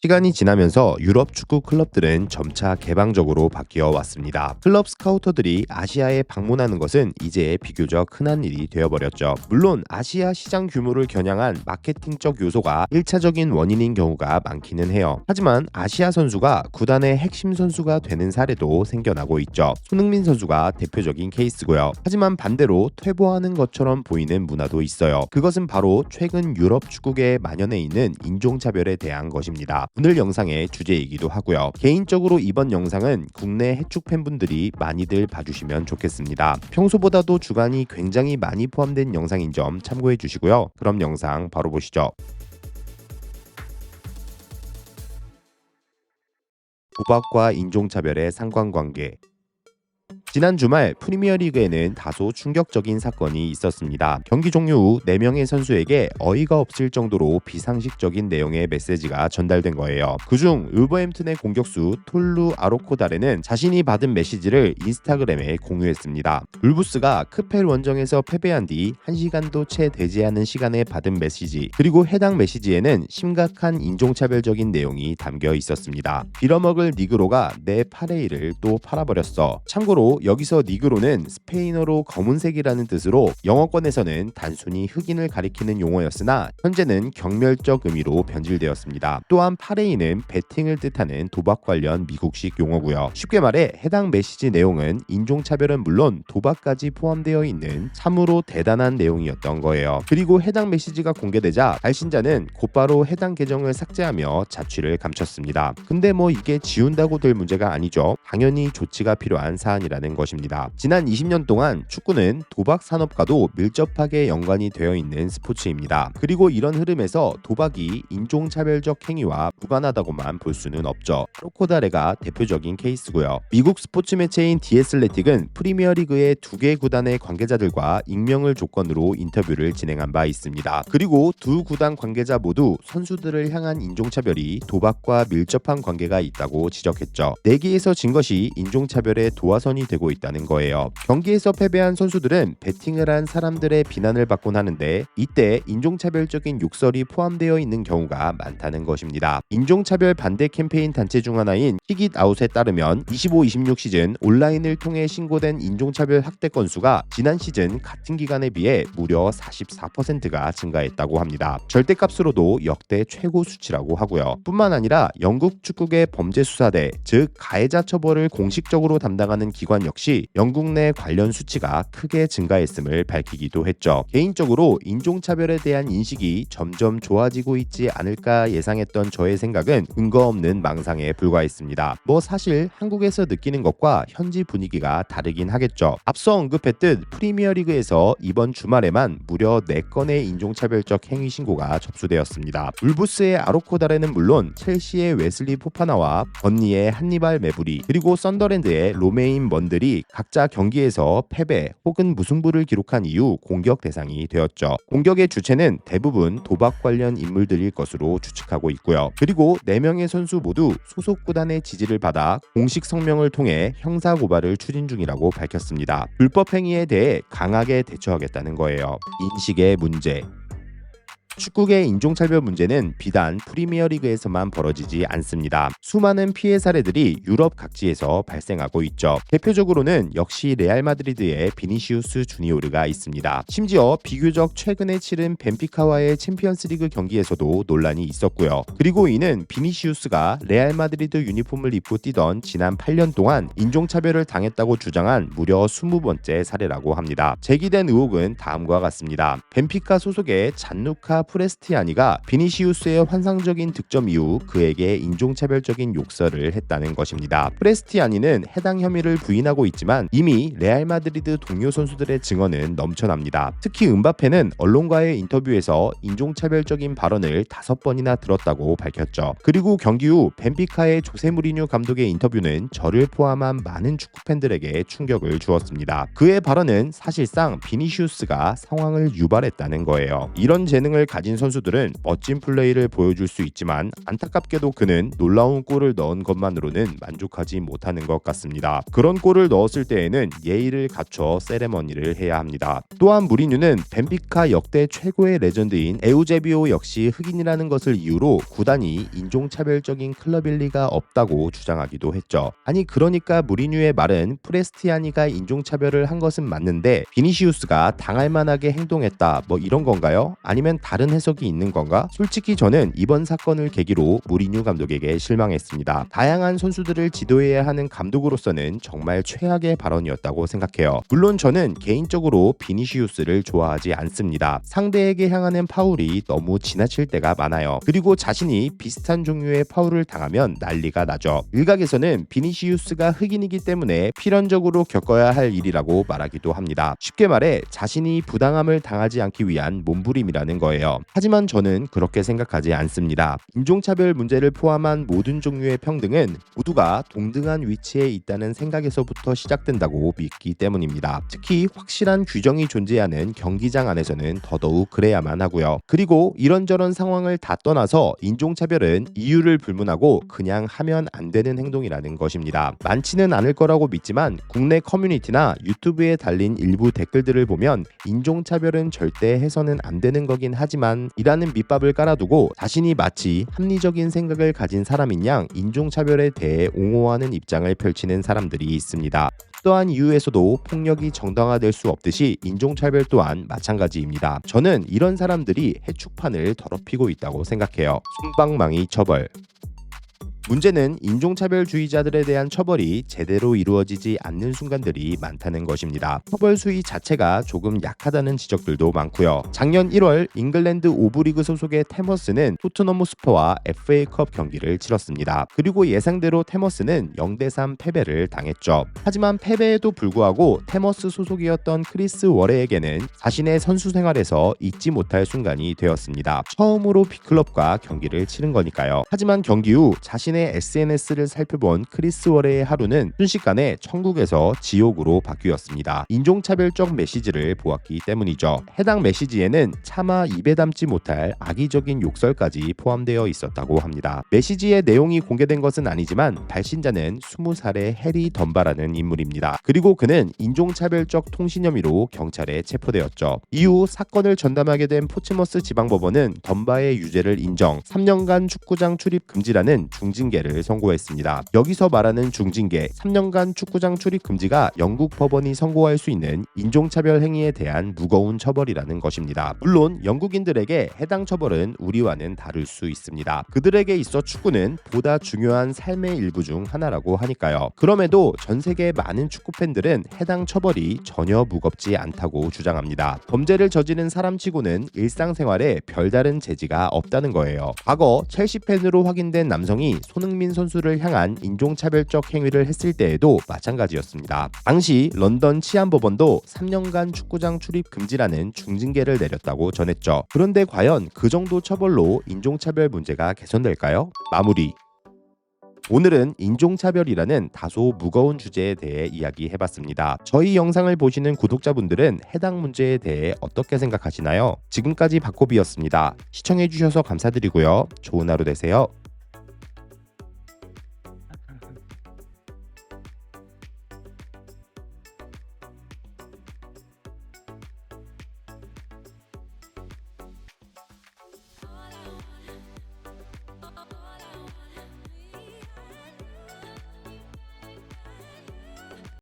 시간이 지나면서 유럽 축구 클럽들은 점차 개방적으로 바뀌어 왔습니다. 클럽 스카우터들이 아시아에 방문하는 것은 이제 비교적 흔한 일이 되어버렸죠. 물론 아시아 시장 규모를 겨냥한 마케팅적 요소가 1차적인 원인인 경우가 많기는 해요. 하지만 아시아 선수가 구단의 핵심 선수가 되는 사례도 생겨나고 있죠. 손흥민 선수가 대표적인 케이스고요. 하지만 반대로 퇴보하는 것처럼 보이는 문화도 있어요. 그것은 바로 최근 유럽 축구계에 만연해 있는 인종차별에 대한 것입니다. 오늘 영상의 주제이기도 하고요. 개인적으로 이번 영상은 국내 해축 팬분들이 많이들 봐주시면 좋겠습니다. 평소보다도 주간이 굉장히 많이 포함된 영상인 점 참고해 주시고요. 그럼 영상 바로 보시죠. 도박과 인종차별의 상관관계. 지난 주말 프리미어리그에는 다소 충격적인 사건이 있었습니다. 경기 종료 후 4명의 선수에게 어이가 없을 정도로 비상식적인 내용의 메시지가 전달된 거예요. 그중 울버햄튼의 공격수 톨루 아로코다레는 자신이 받은 메시지를 인스타그램에 공유했습니다. 울브스가 크펠 원정에서 패배한 뒤 1시간도 채 되지 않은 시간에 받은 메시지, 그리고 해당 메시지에는 심각한 인종차별적인 내용이 담겨 있었습니다. 빌어먹을 니그로가 내 파레이를 또 팔아버렸어. 참고로 여기서 니그로는 스페인어로 검은색이라는 뜻으로 영어권에서는 단순히 흑인을 가리키는 용어였으나 현재는 경멸적 의미로 변질되었습니다. 또한 파레이는 베팅을 뜻하는 도박 관련 미국식 용어고요. 쉽게 말해 해당 메시지 내용은 인종차별은 물론 도박까지 포함되어 있는 참으로 대단한 내용이었던 거예요. 그리고 해당 메시지가 공개되자 발신자는 곧바로 해당 계정을 삭제하며 자취를 감췄습니다. 근데 이게 지운다고 될 문제가 아니죠. 당연히 조치가 필요한 사안이라는 것입니다. 지난 20년 동안 축구는 도박 산업과도 밀접하게 연관이 되어 있는 스포츠입니다. 그리고 이런 흐름에서 도박이 인종차별적 행위와 무관하다고만 볼 수는 없죠. 로코다레가 대표적인 케이스고요. 미국 스포츠 매체인 디애슬레틱은 프리미어리그의 2개 구단의 관계자들과 익명을 조건으로 인터뷰를 진행한 바 있습니다. 그리고 두 구단 관계자 모두 선수들을 향한 인종차별이 도박과 밀접한 관계가 있다고 지적했죠. 내기에서 진 것이 인종차별의 도화선이 되고 있다는 거예요. 경기에서 패배한 선수들은 베팅을 한 사람들의 비난을 받곤 하는데 이때 인종차별적인 욕설이 포함되어 있는 경우가 많다는 것입니다. 인종차별 반대 캠페인 단체 중 하나인 킥잇아웃에 따르면 25-26 시즌 온라인을 통해 신고된 인종차별 학대 건수가 지난 시즌 같은 기간에 비해 무려 44%가 증가했다고 합니다. 절대값으로도 역대 최고 수치라고 하고요. 뿐만 아니라 영국 축구계 범죄수사대, 즉 가해자 처벌을 공식적으로 담당하는 기관 역시 영국 내 관련 수치가 크게 증가했음을 밝히기도 했죠. 개인적으로 인종차별에 대한 인식이 점점 좋아지고 있지 않을까 예상했던 저의 생각은 근거 없는 망상에 불과했습니다. 사실 한국에서 느끼는 것과 현지 분위기가 다르긴 하겠죠. 앞서 언급했듯 프리미어리그에서 이번 주말에만 무려 4건의 인종차별적 행위 신고가 접수되었습니다. 울브스의 아로코다레는 물론 첼시의 웨슬리 포파나와 번니의 한니발 메부리, 그리고 썬더랜드의 로메인 먼들이 각자 경기에서 패배 혹은 무승부를 기록한 이후 공격 대상이 되었죠. 공격의 주체는 대부분 도박 관련 인물들일 것으로 추측하고 있고요. 그리고 4명의 선수 모두 소속 구단의 지지를 받아 공식 성명을 통해 형사 고발을 추진 중이라고 밝혔습니다. 불법 행위에 대해 강하게 대처하겠다는 거예요. 인식의 문제. 축구계 인종차별 문제는 비단 프리미어리그에서만 벌어지지 않습니다. 수많은 피해 사례들이 유럽 각지에서 발생하고 있죠. 대표적으로는 역시 레알 마드리드의 비니시우스 주니오르가 있습니다. 심지어 비교적 최근에 치른 벤피카와의 챔피언스리그 경기에서도 논란이 있었고요. 그리고 이는 비니시우스가 레알 마드리드 유니폼을 입고 뛰던 지난 8년 동안 인종차별을 당했다고 주장한 무려 20번째 사례라고 합니다. 제기된 의혹은 다음과 같습니다. 벤피카 소속의 잔누카 프레스티아니가 비니시우스의 환상적인 득점 이후 그에게 인종차별적인 욕설을 했다는 것입니다. 프레스티아니는 해당 혐의를 부인하고 있지만 이미 레알 마드리드 동료 선수들의 증언은 넘쳐납니다. 특히 음바페는 언론과의 인터뷰에서 인종차별적인 발언을 5번이나 들었다고 밝혔죠. 그리고 경기 후 벤피카의 조세 무리뉴 감독의 인터뷰는 저를 포함한 많은 축구 팬들에게 충격을 주었습니다. 그의 발언은 사실상 비니시우스가 상황을 유발했다는 거예요. 이런 재능을 가진 선수들은 멋진 플레이를 보여줄 수 있지만 안타깝게도 그는 놀라운 골을 넣은 것만으로는 만족하지 못하는 것 같습니다. 그런 골을 넣었을 때에는 예의를 갖춰 세레머니를 해야 합니다. 또한 무리뉴는 벤피카 역대 최고의 레전드인 에우제비오 역시 흑인이라는 것을 이유로 구단이 인종차별적인 클럽일 리가 없다고 주장하기도 했죠. 아니 그러니까 무리뉴의 말은 프레스티아니가 인종차별을 한 것은 맞는데 비니시우스가 당할 만하게 행동했다 뭐 이런 건가요? 아니면 다른 해석이 있는 건가? 솔직히 저는 이번 사건을 계기로 무리뉴 감독에게 실망했습니다. 다양한 선수들을 지도해야 하는 감독으로서는 정말 최악의 발언이었다고 생각해요. 물론 저는 개인적으로 비니시우스를 좋아하지 않습니다. 상대에게 향하는 파울이 너무 지나칠 때가 많아요. 그리고 자신이 비슷한 종류의 파울을 당하면 난리가 나죠. 일각에서는 비니시우스가 흑인이기 때문에 필연적으로 겪어야 할 일이라고 말하기도 합니다. 쉽게 말해 자신이 부당함을 당하지 않기 위한 몸부림이라는 거예요. 하지만 저는 그렇게 생각하지 않습니다. 인종차별 문제를 포함한 모든 종류의 평등은 모두가 동등한 위치에 있다는 생각에서부터 시작된다고 믿기 때문입니다. 특히 확실한 규정이 존재하는 경기장 안에서는 더더욱 그래야만 하고요. 그리고 이런저런 상황을 다 떠나서 인종차별은 이유를 불문하고 그냥 하면 안 되는 행동이라는 것입니다. 많지는 않을 거라고 믿지만 국내 커뮤니티나 유튜브에 달린 일부 댓글들을 보면 인종차별은 절대 해서는 안 되는 거긴 하지만 이라는 밑밥을 깔아두고 자신이 마치 합리적인 생각을 가진 사람인 양 인종차별에 대해 옹호하는 입장을 펼치는 사람들이 있습니다. 어떠한 이유에서도 폭력이 정당화될 수 없듯이 인종차별 또한 마찬가지입니다. 저는 이런 사람들이 해축판을 더럽히고 있다고 생각해요. 솜방망이 처벌. 문제는 인종차별주의자들에 대한 처벌이 제대로 이루어지지 않는 순간들이 많다는 것입니다. 처벌 수위 자체가 조금 약하다는 지적들도 많고요. 작년 1월 잉글랜드 오브리그 소속의 테머스는 토트넘 호스퍼와 FA컵 경기를 치렀습니다. 그리고 예상대로 테머스는 0대3 패배를 당했죠. 하지만 패배에도 불구하고 테머스 소속이었던 크리스 워레에게는 자신의 선수 생활에서 잊지 못할 순간이 되었습니다. 처음으로 B클럽과 경기를 치른 거니까요. 하지만 경기 후 자신의 SNS를 살펴본 크리스 워레의 하루는 순식간에 천국에서 지옥으로 바뀌었습니다. 인종차별적 메시지를 보았기 때문이죠. 해당 메시지에는 차마 입에 담지 못할 악의적인 욕설까지 포함되어 있었다고 합니다. 메시지의 내용이 공개된 것은 아니지만 발신자는 20살의 해리 덤바라는 인물입니다. 그리고 그는 인종차별적 통신 혐의로 경찰에 체포되었죠. 이후 사건을 전담하게 된 포츠머스 지방법원은 덤바의 유죄를 인정, 3년간 축구장 출입 금지라는 중징계를 선고했습니다. 여기서 말하는 중징계, 3년간 축구장 출입 금지가 영국 법원이 선고할 수 있는 인종차별 행위에 대한 무거운 처벌이라는 것입니다. 물론 영국인들에게 해당 처벌은 우리와는 다를 수 있습니다. 그들에게 있어 축구는 보다 중요한 삶의 일부 중 하나라고 하니까요. 그럼에도 전 세계 많은 축구 팬들은 해당 처벌이 전혀 무겁지 않다고 주장합니다. 범죄를 저지른 사람치고는 일상생활에 별다른 재지가 없다는 거예요. 과거 첼시 팬으로 확인된 남성이 손흥민 선수를 향한 인종차별적 행위를 했을 때에도 마찬가지였습니다. 당시 런던 치안법원도 3년간 축구장 출입 금지라는 중징계를 내렸다고 전했죠. 그런데 과연 그 정도 처벌로 인종차별 문제가 개선될까요? 마무리. 오늘은 인종차별이라는 다소 무거운 주제에 대해 이야기해봤습니다. 저희 영상을 보시는 구독자분들은 해당 문제에 대해 어떻게 생각하시나요? 지금까지 박고비였습니다. 시청해주셔서 감사드리고요. 좋은 하루 되세요.